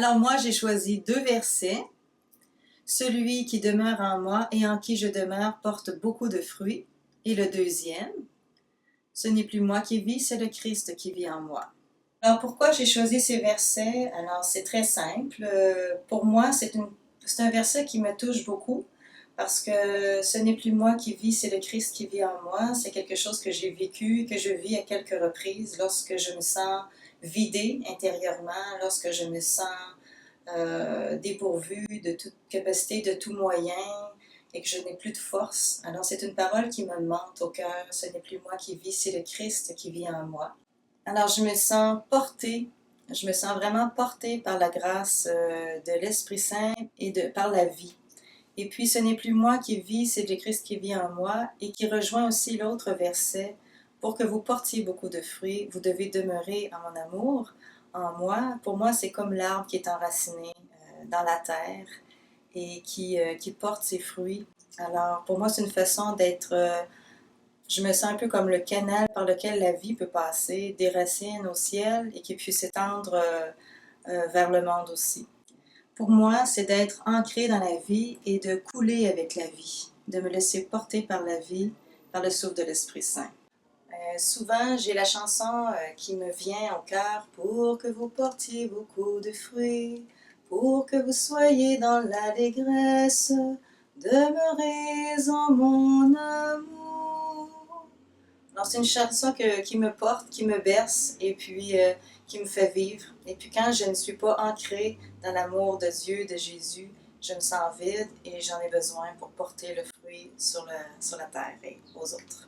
Alors moi, j'ai choisi deux versets. Celui qui demeure en moi et en qui je demeure porte beaucoup de fruits. Et le deuxième, ce n'est plus moi qui vis, c'est le Christ qui vit en moi. Alors pourquoi j'ai choisi ces versets? Alors c'est très simple. Pour moi, c'est un verset qui me touche beaucoup parce que ce n'est plus moi qui vis, c'est le Christ qui vit en moi. C'est quelque chose que j'ai vécu, que je vis à quelques reprises lorsque je me sens vidée intérieurement, lorsque je me sens dépourvue de toute capacité, de tout moyen et que je n'ai plus de force. Alors c'est une parole qui me monte au cœur. Ce n'est plus moi qui vis, c'est le Christ qui vit en moi. Alors, je me sens portée, je me sens vraiment portée par la grâce de l'Esprit Saint et par la vie. Et puis, ce n'est plus moi qui vis, c'est le Christ qui vit en moi et qui rejoint aussi l'autre verset. Pour que vous portiez beaucoup de fruits, vous devez demeurer en mon amour, en moi. Pour moi, c'est comme l'arbre qui est enraciné dans la terre et qui porte ses fruits. Alors, pour moi, c'est une façon d'être je me sens un peu comme le canal par lequel la vie peut passer, des racines au ciel et qui puisse s'étendre vers le monde aussi. Pour moi, c'est d'être ancré dans la vie et de couler avec la vie, de me laisser porter par la vie, par le souffle de l'Esprit Saint. Souvent, j'ai la chanson qui me vient au cœur pour que vous portiez beaucoup de fruits, pour que vous soyez dans l'allégresse, demeurez en mon amour. Alors, c'est une chanson qui me porte, qui me berce et puis qui me fait vivre. Et puis, quand je ne suis pas ancrée dans l'amour de Dieu, de Jésus, je me sens vide et j'en ai besoin pour porter le fruit sur la terre et aux autres.